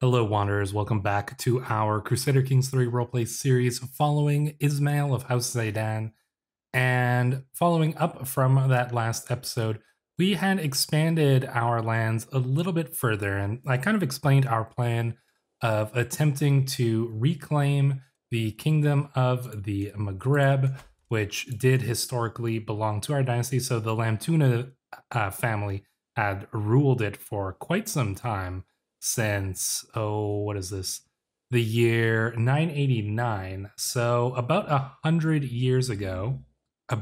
Hello, Wanderers. Welcome back to our Crusader Kings 3 Roleplay series following Ismail of House Zaydan. And following up from that last episode, we had expanded our lands a little bit further, and I kind of explained our plan of attempting to reclaim the Kingdom of the Maghreb, which did historically belong to our dynasty. So the Lamtuna family had ruled it for quite some time since, what is this? The year 989. So about 100 years ago, the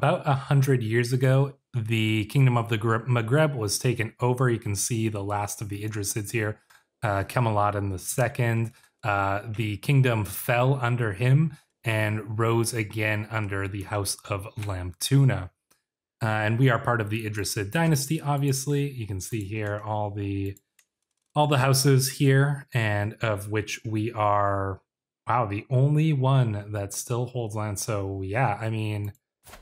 Kingdom of the Maghreb was taken over. You can see the last of the Idrisids here, Kamaladin II. The kingdom fell under him and rose again under the House of Lamtuna. And we are part of the Idrisid dynasty, obviously. You can see here all the houses here, and of which we are, wow, the only one that still holds land. So yeah, I mean,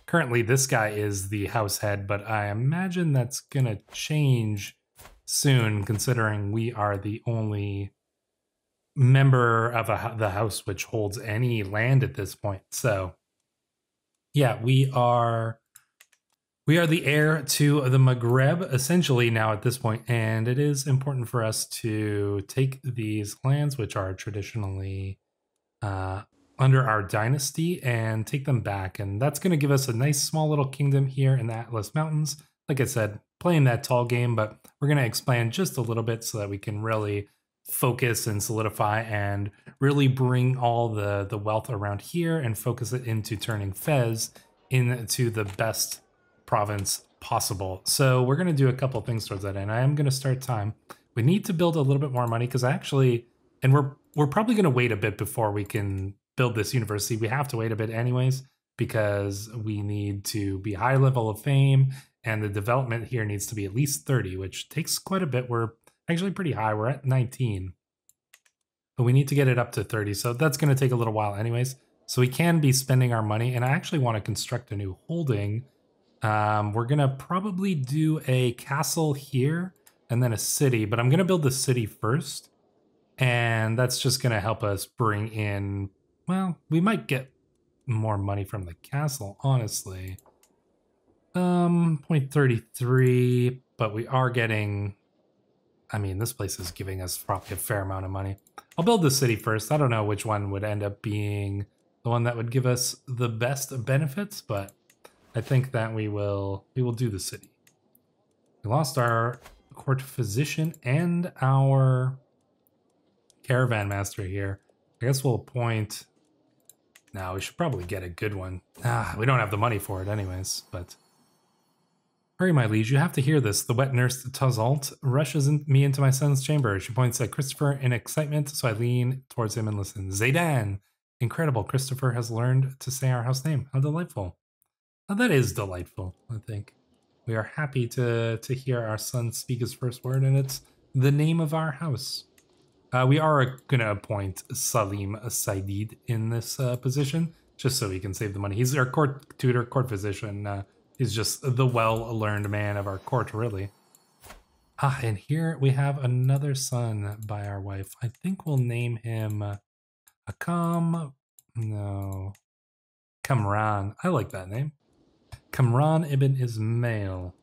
currently this guy is the house head, but I imagine that's gonna change soon, considering we are the only member of the house which holds any land at this point. So yeah, we are the heir to the Maghreb, essentially, now at this point, and it is important for us to take these lands, which are traditionally under our dynasty, and take them back. And that's going to give us a nice small little kingdom here in the Atlas Mountains. Like I said, playing that tall game, but we're going to expand just a little bit so that we can really focus and solidify and really bring all the wealth around here and focus it into turning Fez into the best province possible. So we're going to do a couple things towards that, and I am going to start time. We need to build a little bit more money because we're probably going to wait a bit before we can build this university. We have to wait a bit anyways because we need to be high level of fame, and the development here needs to be at least 30, which takes quite a bit. We're actually pretty high. We're at 19, but we need to get it up to 30. So that's going to take a little while anyways. So we can be spending our money, and I actually want to construct a new holding. We're going to probably do a castle here and then a city, but I'm going to build the city first. And that's just going to help us bring in, well, we might get more money from the castle, honestly. 0.33, but we are getting, I mean, this place is giving us probably a fair amount of money. I'll build the city first. I don't know which one would end up being the one that would give us the best benefits, but I think that we will do the city. We lost our court physician and our caravan master here. I guess we'll appoint. Now we should probably get a good one. We don't have the money for it anyways, but hurry, my liege, you have to hear this. The wet nurse Tazalt rushes me into my son's chamber. She points at Christopher in excitement, so I lean towards him and listen. Zaydan! Incredible, Christopher has learned to say our house name. How delightful. Oh, that is delightful, I think. We are happy to hear our son speak his first word, and it's the name of our house. We are going to appoint Salim Saidid in this position, just so he can save the money. He's our court tutor, court physician. He's just the well-learned man of our court, really. And here we have another son by our wife. I think we'll name him Kamran. I like that name. Kamran ibn Ismail.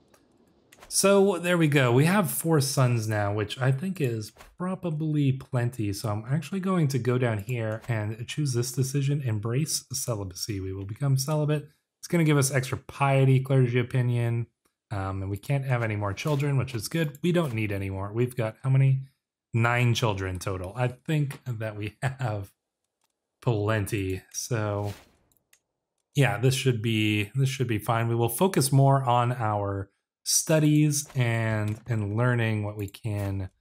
So there we go. We have 4 sons now, which I think is probably plenty. So I'm actually going to go down here and choose this decision. Embrace celibacy. We will become celibate. It's going to give us extra piety, clergy opinion. And we can't have any more children, which is good. We don't need any more. We've got how many? 9 children total. I think that we have plenty. So yeah, this should be fine. We will focus more on our studies and learning what we can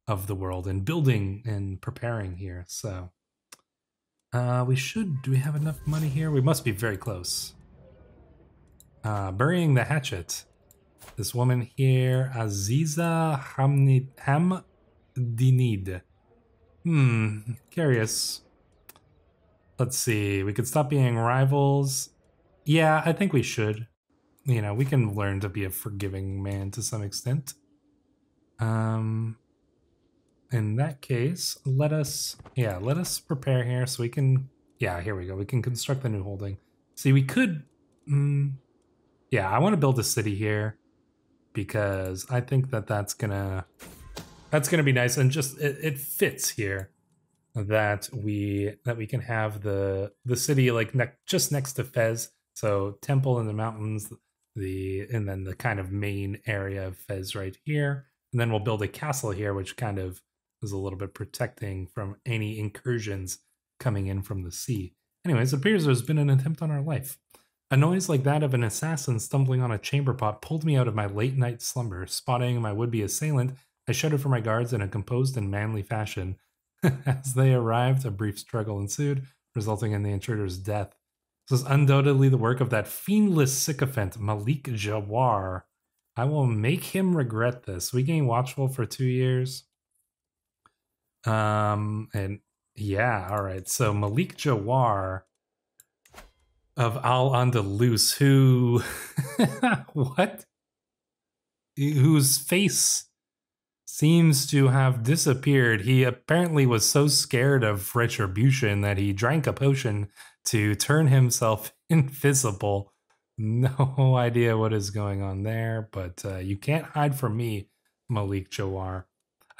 of the world and building and preparing here. So do we have enough money here? We must be very close. Burying the hatchet. This woman here, Aziza Hamdinid. Curious. Let's see, we could stop being rivals. Yeah, I think we should. You know, we can learn to be a forgiving man to some extent. And in that case, let us prepare here so we can, yeah, here we go. We can construct the new holding. See, we could, yeah, I want to build a city here because I think that that's gonna be nice, and just it fits here that we can have the city like just next to Fez. So temple in the mountains, and then the kind of main area of Fez right here, and then we'll build a castle here, which kind of is a little bit protecting from any incursions coming in from the sea. Anyways, it appears there's been an attempt on our life. A noise like that of an assassin stumbling on a chamber pot pulled me out of my late night slumber. Spotting my would-be assailant, I shouted for my guards in a composed and manly fashion. As they arrived, a brief struggle ensued, resulting in the intruder's death. This was undoubtedly the work of that fiendless sycophant, Malik Jawar. I will make him regret this. We gain Watchful for 2 years. And yeah, all right. So Malik Jawar of Al-Andalus, who what? Whose face seems to have disappeared. He apparently was so scared of retribution that he drank a potion to turn himself invisible. No idea what is going on there, but you can't hide from me, Malik Jawar.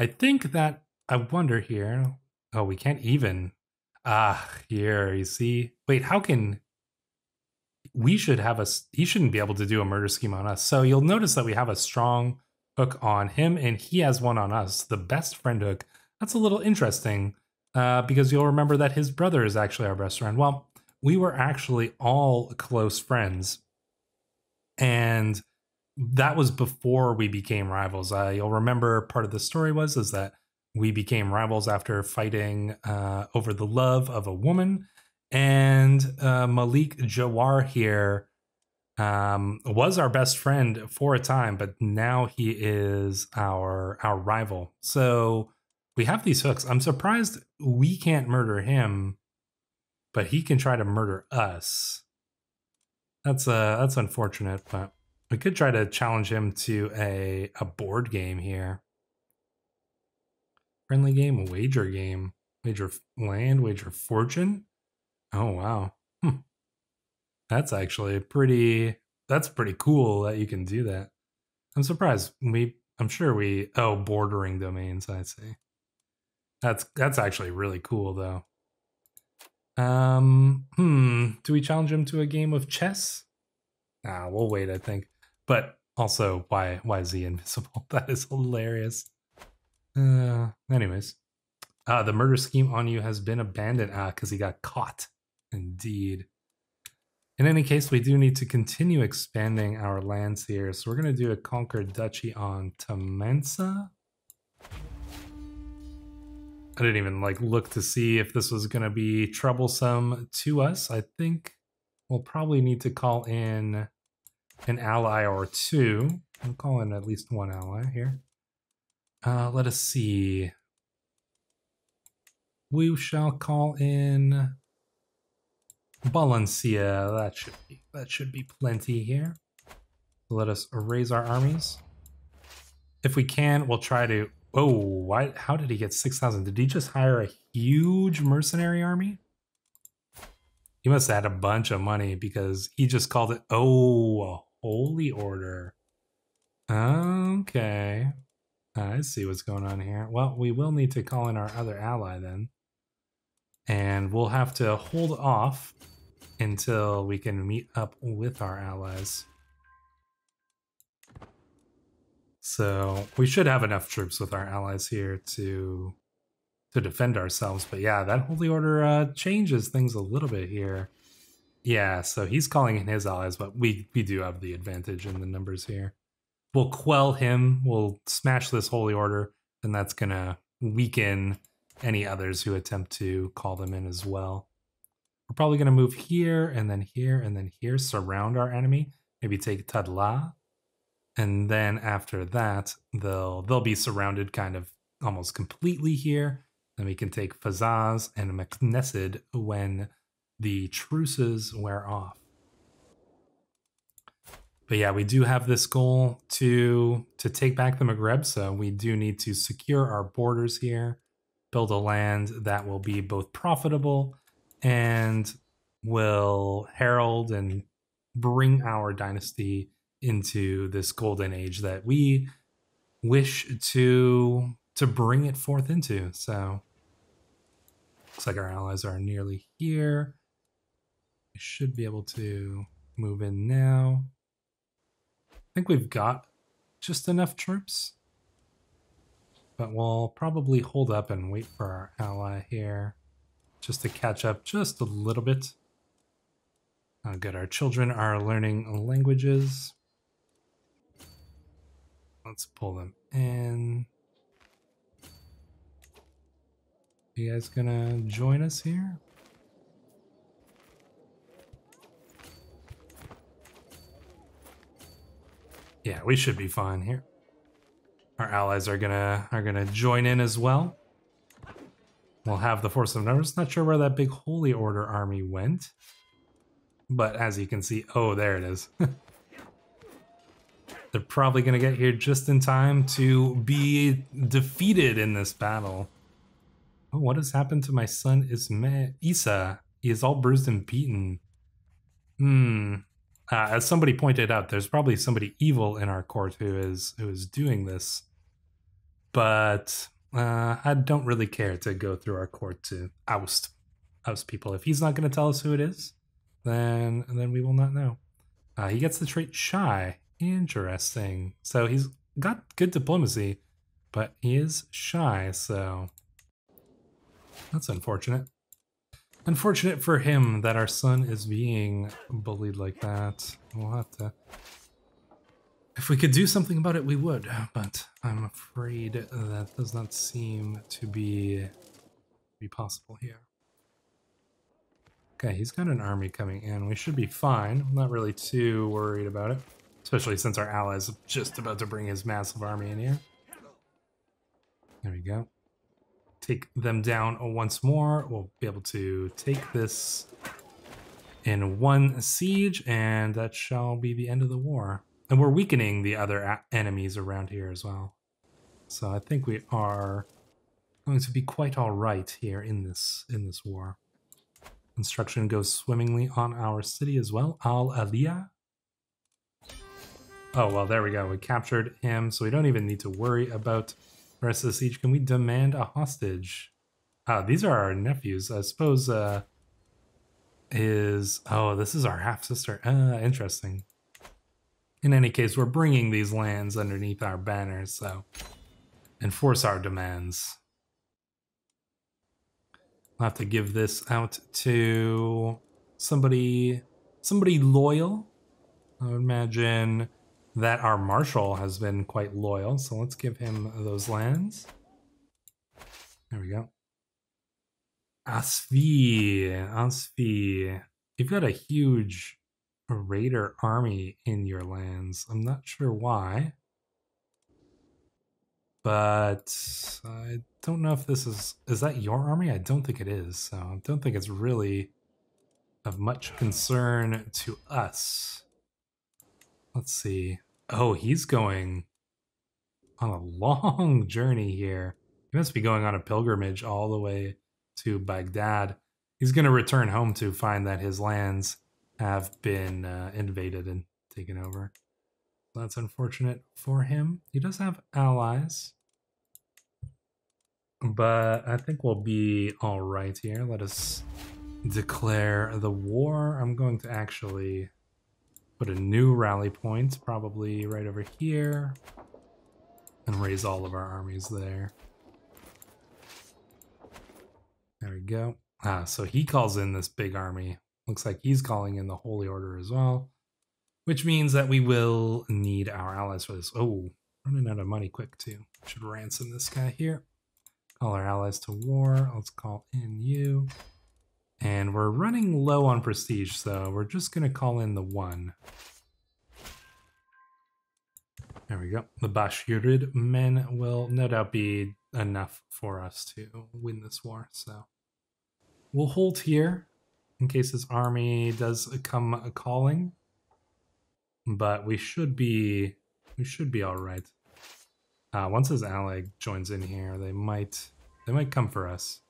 I think that, I wonder here. Oh, we can't even. Here, you see. Wait, how can. We should have a. He shouldn't be able to do a murder scheme on us. So you'll notice that we have a strong hook on him, and he has one on us, the best friend hook. That's a little interesting, because you'll remember that his brother is actually our best friend. Well, we were actually all close friends, and that was before we became rivals. You'll remember part of the story is that we became rivals after fighting over the love of a woman, and Malik Jawar here was our best friend for a time, but now he is our rival. So we have these hooks. I'm surprised we can't murder him, but he can try to murder us. That's unfortunate, but we could try to challenge him to a board game here. Friendly game, wager game, wager land, wager fortune. Oh wow. That's actually that's pretty cool that you can do that. I'm surprised. I'm sure bordering domains, I see. That's actually really cool though. Do we challenge him to a game of chess? We'll wait, I think. But also, why is he invisible? That is hilarious. Anyways. The murder scheme on you has been abandoned. Because he got caught. Indeed. In any case, we do need to continue expanding our lands here. So we're going to do a conquered duchy on Tamansa. I didn't even look to see if this was going to be troublesome to us. I think we'll probably need to call in an ally or two. We'll call in at least one ally here. Let us see. We shall call in Valencia. That should be plenty here. Let us raise our armies. If we can, we'll try to. Oh, why? How did he get 6,000? Did he just hire a huge mercenary army? He must have had a bunch of money because he just called it. Oh, a holy order. Okay, I see what's going on here. Well, we will need to call in our other ally then, and we'll have to hold off until we can meet up with our allies. So we should have enough troops with our allies here to defend ourselves. But yeah, that Holy Order changes things a little bit here. Yeah, so he's calling in his allies, but we do have the advantage in the numbers here. We'll quell him, we'll smash this Holy Order, and that's going to weaken any others who attempt to call them in as well. We're probably going to move here, and then here, and then here, surround our enemy, maybe take Tadla. And then after that, they'll be surrounded kind of almost completely here. Then we can take Fazaz and Meknesid when the truces wear off. But But yeah, we do have this goal to take back the Maghreb, so we do need to secure our borders here, build a land that will be both profitable and will herald and bring our dynasty into this golden age that we wish to bring it forth into. So looks like our allies are nearly here. We should be able to move in now. I think we've got just enough troops, but we'll probably hold up and wait for our ally here just to catch up just a little bit. Good, our children are learning languages. Let's pull them in. You guys gonna join us here? Yeah, we should be fine here. Our allies are gonna join in as well. We'll have the force of numbers. Not sure where that big Holy Order army went, but as you can see, oh, there it is. They're probably gonna get here just in time to be defeated in this battle. Oh, what has happened to my son Isa? He is all bruised and beaten. As somebody pointed out, there's probably somebody evil in our court who is doing this. But I don't really care to go through our court to oust people. If he's not going to tell us who it is, then we will not know. He gets the trait shy. Interesting. So he's got good diplomacy, but he is shy, so that's unfortunate. Unfortunate for him that our son is being bullied like that. We'll have to... If we could do something about it, we would, but I'm afraid that does not seem to be possible here. Okay, he's got an army coming in. We should be fine. I'm not really too worried about it, especially since our ally is just about to bring his massive army in here. There we go. Take them down once more. We'll be able to take this in one siege, and that shall be the end of the war. And we're weakening the other enemies around here as well. So I think we are going to be quite all right here in this war. Construction goes swimmingly on our city as well. Al Aliyah. Oh, well, there we go. We captured him, so we don't even need to worry about the rest of the siege. Can we demand a hostage? These are our nephews. I suppose oh, this is our half-sister. Interesting. In any case, we're bringing these lands underneath our banners, so enforce our demands. I'll have to give this out to somebody loyal. I would imagine that our marshal has been quite loyal, so let's give him those lands. There we go. Asfi. You've got a huge raider army in your lands. I'm not sure why, but I don't know if this is that your army? I don't think it is, so I don't think it's really of much concern to us. Let's see. Oh, he's going on a long journey here. He must be going on a pilgrimage all the way to Baghdad. He's going to return home to find that his lands have been invaded and taken over. So that's unfortunate for him. He does have allies, but I think we'll be all right here. Let us declare the war. I'm going to actually put a new rally point, probably right over here, and raise all of our armies there. There we go. So he calls in this big army. Looks like he's calling in the Holy Order as well, which means that we will need our allies for this. Oh, running out of money quick too. Should ransom this guy here. Call our allies to war. Let's call in you. And we're running low on prestige, so we're just going to call in the 1. There we go. The Bashirid men will no doubt be enough for us to win this war, so we'll hold here in case his army does come calling. but we should be all right. Once his ally joins in here, they might come for us.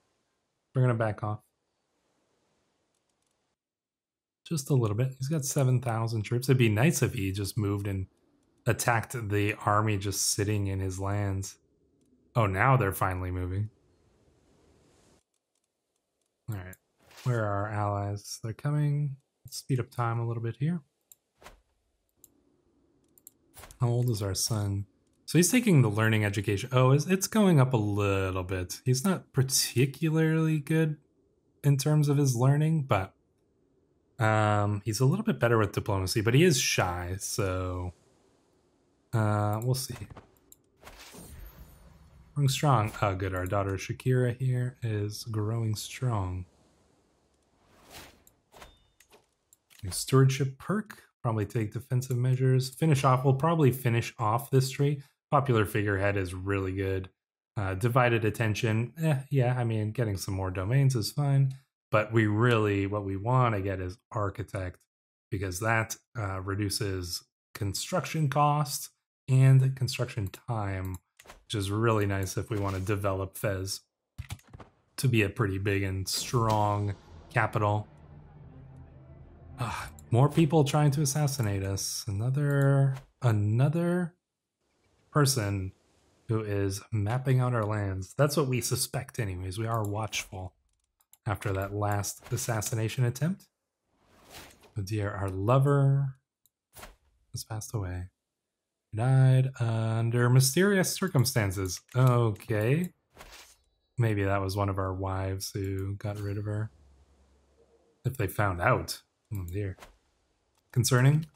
We're gonna back off just a little bit. He's got 7,000 troops. It'd be nice if he just moved and attacked the army just sitting in his lands. Oh, now they're finally moving. All right, where are our allies? They're coming. Let's speed up time a little bit here. How old is our son? So he's taking the learning education. Oh, it's going up a little bit. He's not particularly good in terms of his learning, but he's a little bit better with diplomacy, but he is shy, so we'll see. Growing strong. Oh, good. Our daughter Shakira here is growing strong. New stewardship perk. Probably take defensive measures. Finish off. We'll probably finish off this tree. Popular figurehead is really good. Divided attention. Yeah, I mean, getting some more domains is fine. But we really, what we want to get is architect, because that reduces construction cost and construction time, which is really nice if we want to develop Fez to be a pretty big and strong capital. More people trying to assassinate us. Another person who is mapping out our lands. That's what we suspect anyways. We are watchful after that last assassination attempt. Oh dear, our lover has passed away. Died under mysterious circumstances. Okay. Maybe that was one of our wives who got rid of her. If they found out. Oh dear. Concerning.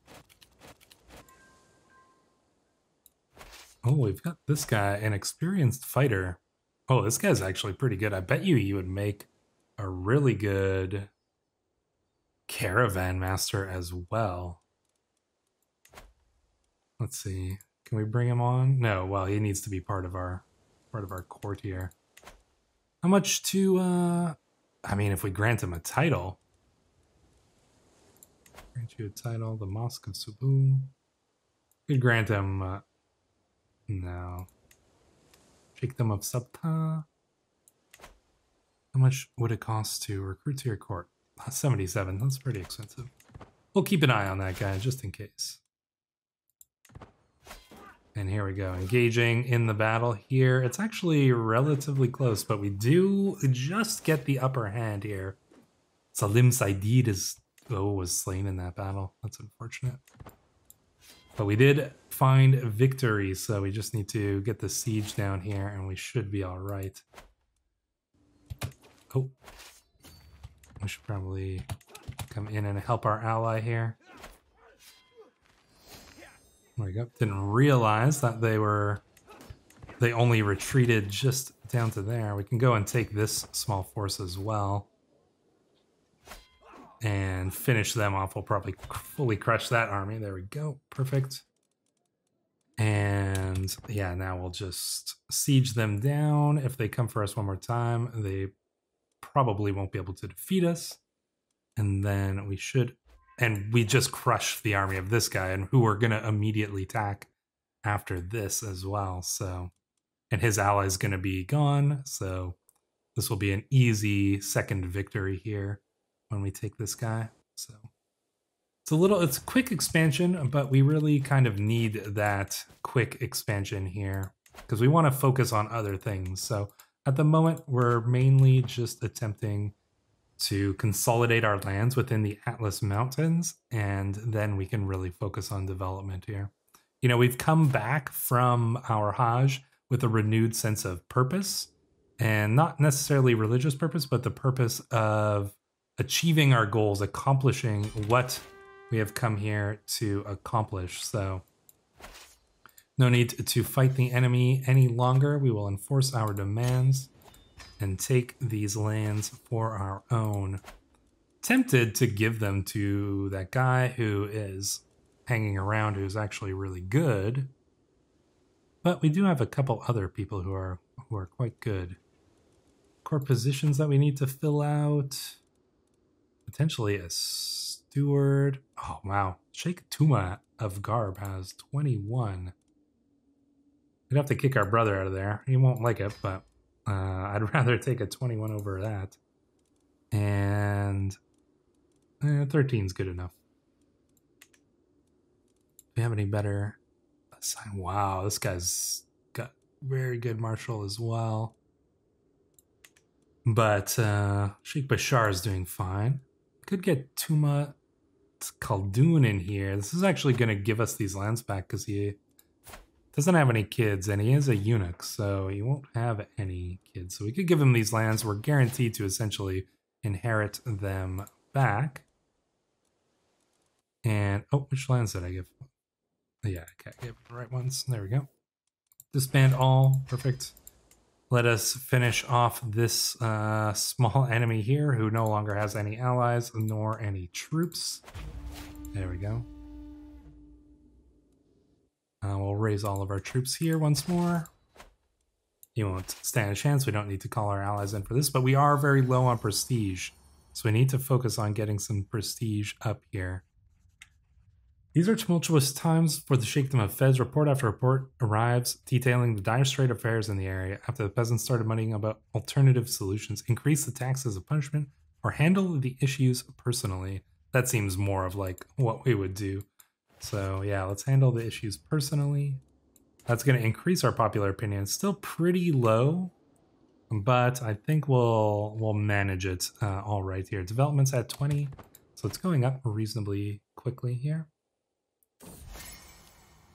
Oh, we've got this guy, an experienced fighter. Oh, this guy's actually pretty good. I bet you would make a really good caravan master as well. Let's see. Can we bring him on? No, well, he needs to be part of our court here. How much to I mean, if we grant him a title. Grant you a title, the Mosque of Subu. Could grant him no. Sheikhdom of Sabta. How much would it cost to recruit to your court? 77. That's pretty expensive. We'll keep an eye on that guy just in case. And here we go, engaging in the battle here. It's actually relatively close, but we do just get the upper hand here. Salim Saidid was slain in that battle. That's unfortunate. But we did find victory, so we just need to get the siege down here, and we should be all right. Oh, we should probably come in and help our ally here. There we go. Didn't realize that they only retreated just down to there. We can go and take this small force as well and finish them off. We'll probably fully crush that army. There we go. Perfect. And yeah, now we'll just siege them down. If they come for us one more time, they probably won't be able to defeat us. And then we should, and we just crush the army of this guy, and who we're going to immediately attack after this as well. So, and his ally is going to be gone. So this will be an easy second victory here when we take this guy. So it's a quick expansion, but we really kind of need that quick expansion here because we want to focus on other things. So at the moment, we're mainly just attempting to consolidate our lands within the Atlas Mountains, and then we can really focus on development here. You know, we've come back from our Hajj with a renewed sense of purpose, and not necessarily religious purpose, but the purpose of achieving our goals, accomplishing what we have come here to accomplish. So no need to fight the enemy any longer. We will enforce our demands and take these lands for our own. Tempted to give them to that guy who is hanging around, who's actually really good. But we do have a couple other people who are quite good. Core positions that we need to fill out. Potentially a Steward. Oh, wow. Sheikh Tuma of Garb has 21. We'd have to kick our brother out of there. He won't like it, but I'd rather take a 21 over that. And 13 is good enough. Do we have any better sign? Wow, this guy's got very good martial as well. But Sheikh Bashar is doing fine. Could get Tuma Khaldun in here. This is actually going to give us these lands back because he doesn't have any kids and he is a eunuch, so he won't have any kids. So we could give him these lands. We're guaranteed to essentially inherit them back. And, oh, which lands did I give? Yeah, okay, I gave the right ones. There we go. Disband all. Perfect. Let us finish off this small enemy here who no longer has any allies nor any troops. There we go. We'll raise all of our troops here once more. He won't stand a chance. We don't need to call our allies in for this, but we are very low on prestige. So we need to focus on getting some prestige up here. These are tumultuous times for the Sheikhdom of Fez. Report after report arrives detailing the dire strait of affairs in the area after the peasants started moneying about alternative solutions. Increase the taxes of punishment or handle the issues personally. That seems more of like what we would do. So yeah, let's handle the issues personally. That's going to increase our popular opinion. It's still pretty low, but I think we'll manage it all right here. Development's at 20, so it's going up reasonably quickly here.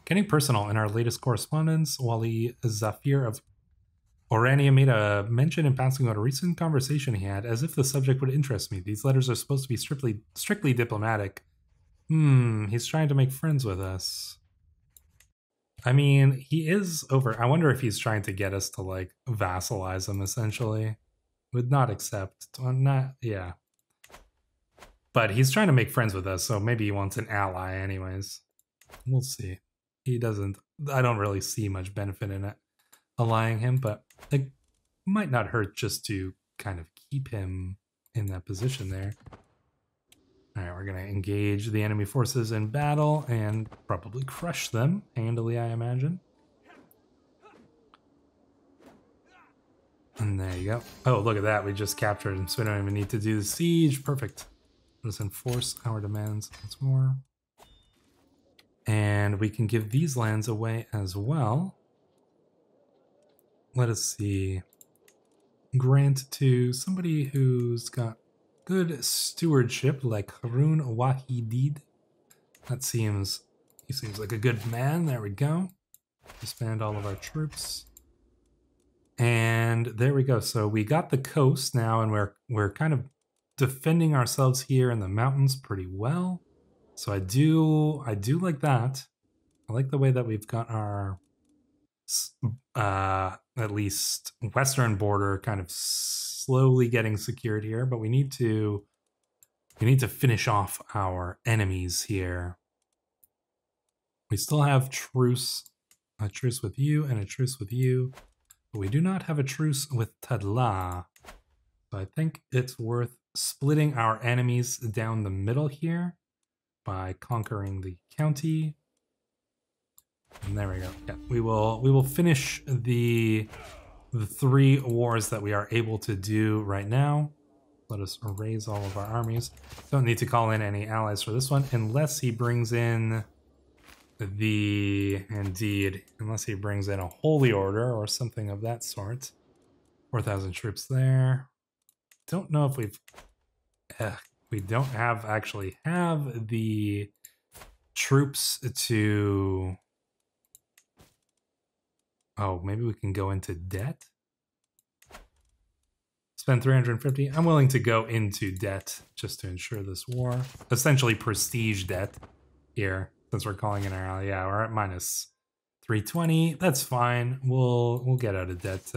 Getting personal in our latest correspondence, Wali Zafir of Orania made a mention in passing about a recent conversation he had, as if the subject would interest me. These letters are supposed to be strictly diplomatic. He's trying to make friends with us. I mean, he is over. I wonder if he's trying to get us to, like, vassalize him, essentially. Would not accept. Not, yeah. But he's trying to make friends with us, so maybe he wants an ally anyways. We'll see. He doesn't. I don't really see much benefit in it, allying him, but it might not hurt just to kind of keep him in that position there. All right, we're going to engage the enemy forces in battle and probably crush them handily, I imagine. And there you go. Oh, look at that. We just captured him, so we don't even need to do the siege. Perfect. Let's enforce our demands once more. And we can give these lands away as well. Let us see. Grant to somebody who's got good stewardship, like Harun Wahidid. That seems, he seems like a good man. There we go. Disband all of our troops. And there we go. So we got the coast now, and we're kind of defending ourselves here in the mountains pretty well. So I do like that. I like the way that we've got our at least western border kind of slowly getting secured here, but we need to finish off our enemies here. We still have a truce with you and a truce with you, but we do not have a truce with Tadla. So I think it's worth splitting our enemies down the middle here by conquering the county. And there we go. Yeah, we will finish the 3 wars that we are able to do right now. Let us erase all of our armies. Don't need to call in any allies for this one, unless he brings in unless he brings in a holy order or something of that sort. 4,000 troops there. Don't know if we don't actually have the troops to. Oh, maybe we can go into debt? Spend 350. I'm willing to go into debt just to ensure this war. Essentially prestige debt here, since we're calling in our ally. Yeah, we're at minus 320. That's fine. We'll get out of debt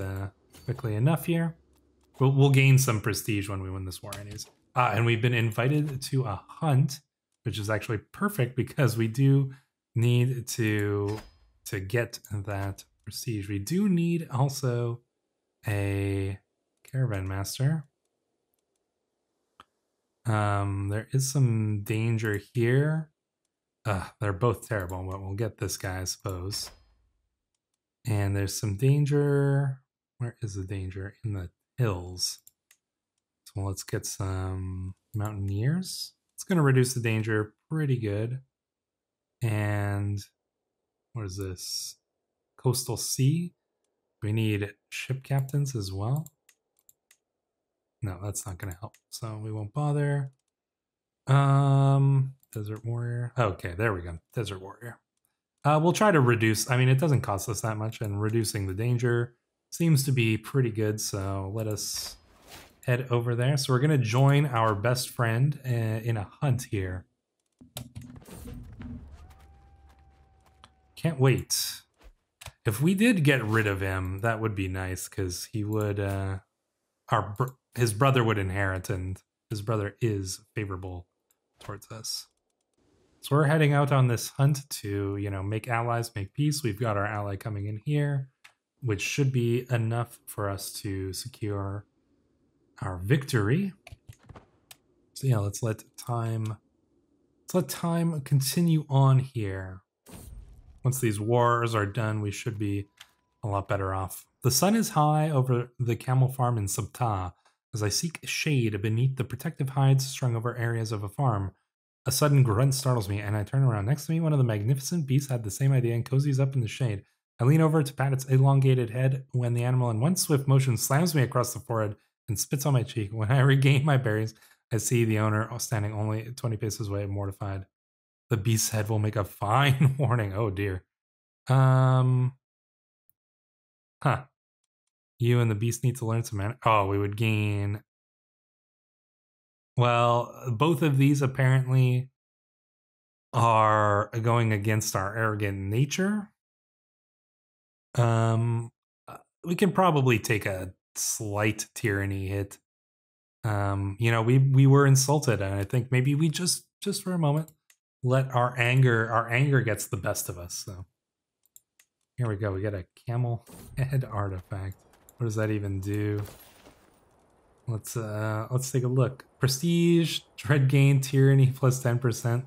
quickly enough here. We'll gain some prestige when we win this war anyways. And we've been invited to a hunt, which is actually perfect because we do need to get that prestige. We do need also a caravan master. There is some danger here. They're both terrible, but we'll get this guy, I suppose. And there's some danger. Where is the danger? In the hills. So let's get some mountaineers. It's going to reduce the danger pretty good. And what is this? Coastal sea. We need ship captains as well. No, that's not going to help. So we won't bother. Desert warrior. Okay, there we go. Desert warrior. We'll try to reduce. I mean, it doesn't cost us that much, and reducing the danger seems to be pretty good. So let us head over there. So we're going to join our best friend in a hunt here. Can't wait. If we did get rid of him, that would be nice, because he would, his brother would inherit, and his brother is favorable towards us. So we're heading out on this hunt to, you know, make allies, make peace. We've got our ally coming in here, which should be enough for us to secure our victory. So yeah, let's let time continue on here. Once these wars are done, we should be a lot better off. The sun is high over the camel farm in Sabta as I seek shade beneath the protective hides strung over areas of a farm. A sudden grunt startles me, and I turn around. Next to me, one of the magnificent beasts had the same idea and cozies up in the shade. I lean over to pat its elongated head when the animal in one swift motion slams me across the forehead and spits on my cheek. When I regain my bearings, I see the owner standing only 20 paces away, mortified. The beast's head will make a fine warning. Oh dear. Huh. You and the beast need to learn some man. Oh, we would gain. Well, both of these apparently are going against our arrogant nature. We can probably take a slight tyranny hit. You know, we were insulted, and I think maybe we just for a moment let our anger gets the best of us. So here we go. We got a camel head artifact. What does that even do? Let's take a look. Prestige, dread gain, tyranny plus 10%.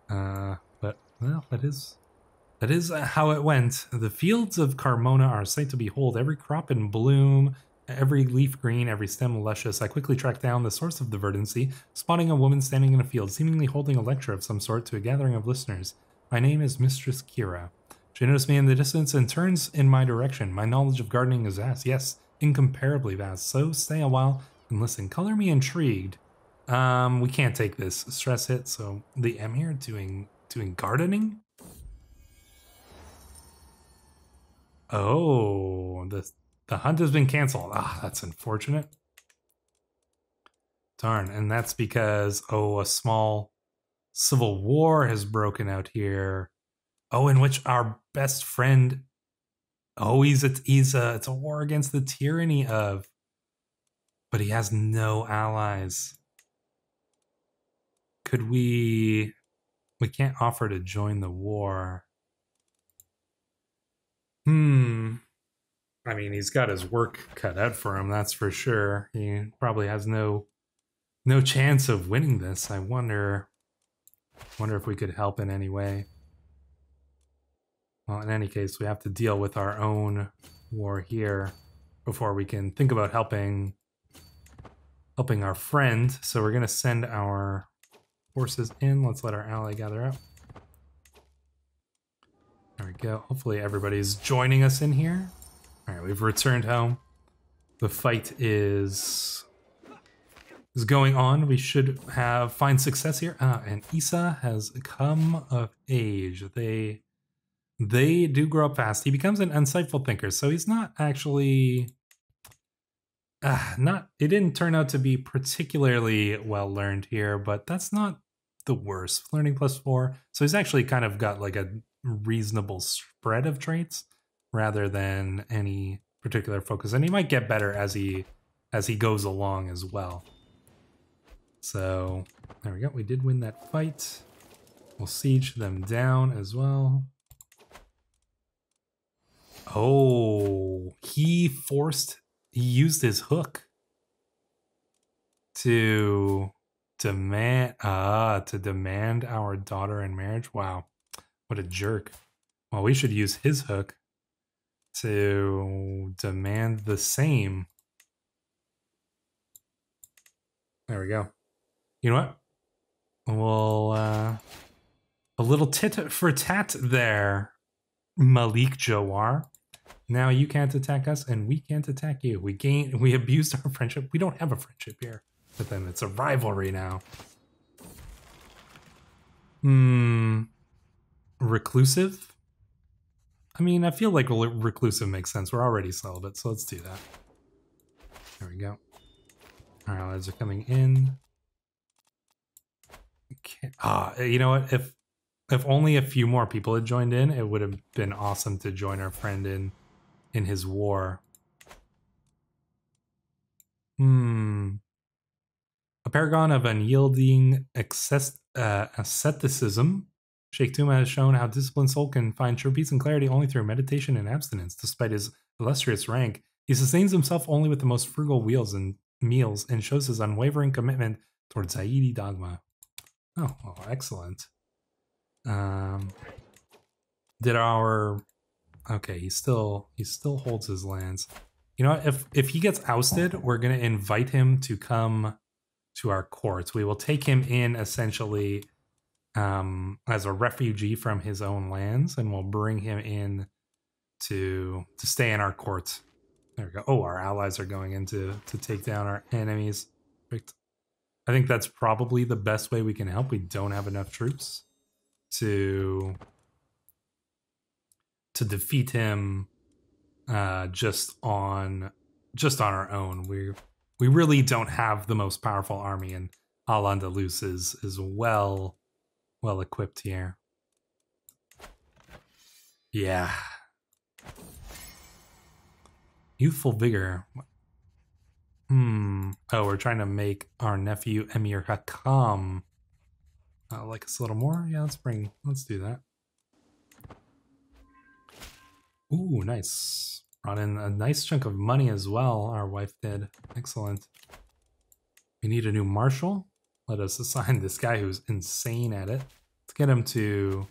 But well, that is how it went. The fields of Carmona are a sight to behold. Every crop in bloom, every leaf green, every stem luscious. I quickly track down the source of the verdancy, spotting a woman standing in a field, seemingly holding a lecture of some sort to a gathering of listeners. My name is Mistress Kira. She noticed me in the distance and turns in my direction. My knowledge of gardening is vast, yes, incomparably vast. So stay a while and listen. Color me intrigued. We can't take this stress hit, so the Emir doing gardening? Oh, the hunt has been canceled. Ah, that's unfortunate. Darn, and that's because, oh, a small civil war has broken out here. Oh, in which our best friend, oh, it's a war against the tyranny of, but he has no allies. Could we can't offer to join the war. I mean, he's got his work cut out for him, that's for sure. He probably has no chance of winning this. I wonder if we could help in any way. Well, in any case, we have to deal with our own war here before we can think about helping our friend. So we're going to send our forces in. Let's let our ally gather up. There we go. Hopefully everybody's joining us in here. All right, we've returned home. The fight is going on. We should find success here. And Issa has come of age. They do grow up fast. He becomes an insightful thinker, so he's not actually it didn't turn out to be particularly well learned here, but that's not the worst. Learning +4, so he's actually kind of got like a reasonable spread of traits rather than any particular focus, and he might get better as he goes along as well. So there we go. We did win that fight. We'll siege them down as well. Oh, he used his hook to demand our daughter in marriage. Wow, what a jerk. Well, we should use his hook to demand the same. There we go. You know what? We'll a little tit for tat there, Malik Jawar. Now you can't attack us and we can't attack you. We abused our friendship. We don't have a friendship here with them. It's a rivalry now. Reclusive? I mean, I feel like reclusive makes sense. We're already celibate, so let's do that. There we go. Our allies are coming in. Okay. You know what? If only a few more people had joined in, it would have been awesome to join our friend in his war. A paragon of unyielding asceticism, Sheikh Tuma has shown how disciplined soul can find true peace and clarity only through meditation and abstinence. Despite his illustrious rank, he sustains himself only with the most frugal meals and shows his unwavering commitment towards Zaidi dogma. Oh, well, excellent. Okay, he still holds his lands. You know what? If he gets ousted, we're gonna invite him to come to our courts. We will take him in essentially as a refugee from his own lands, and we'll bring him in to stay in our court. There we go. Oh, our allies are going in to take down our enemies. Perfect. I think that's probably the best way we can help. We don't have enough troops to defeat him just on our own. We really don't have the most powerful army, and Al-Andalus is well equipped here. Yeah. Youthful vigor. Oh, we're trying to make our nephew Emir Hakam like us a little more. Yeah, let's do that. Ooh, nice. Brought in a nice chunk of money as well, our wife did. Excellent. We need a new marshal. Let us assign this guy who's insane at it. Let's get him to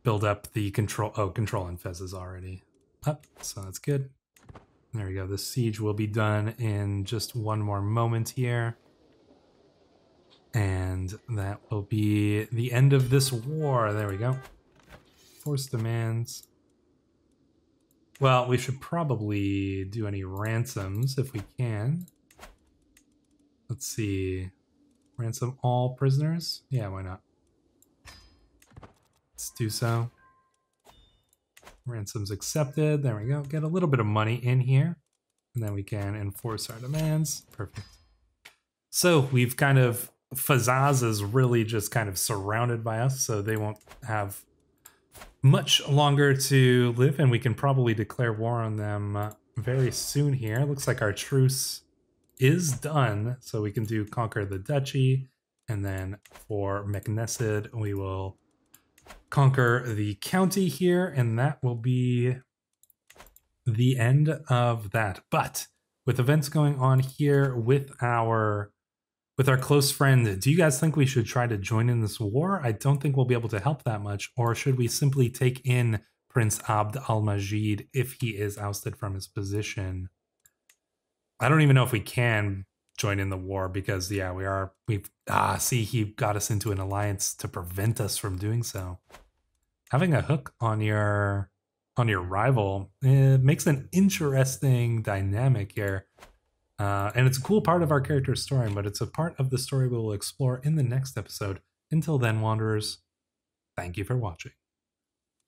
build up the control. Oh, control in Fez is already up, so that's good. There we go. The siege will be done in just one more moment here. And that will be the end of this war. There we go. Force demands. Well, we should probably do any ransoms if we can. Let's see. Ransom all prisoners? Yeah, why not? Let's do so. Ransoms accepted. There we go. Get a little bit of money in here. And then we can enforce our demands. Perfect. So we've kind of... Fazaz is really just kind of surrounded by us, so they won't have much longer to live, and we can probably declare war on them very soon here. Looks like our truce is done, so we can do conquer the duchy, and then for Meknesid, we will conquer the county here, and that will be the end of that. But with events going on here with our close friend, do you guys think we should try to join in this war? I don't think we'll be able to help that much. Or should we simply take in Prince Abd al-Majid if he is ousted from his position? I don't even know if we can join in the war because, yeah, see, he got us into an alliance to prevent us from doing so. Having a hook on your rival, it makes an interesting dynamic here. And it's a cool part of our character's story, but it's a part of the story we will explore in the next episode. Until then, Wanderers, thank you for watching.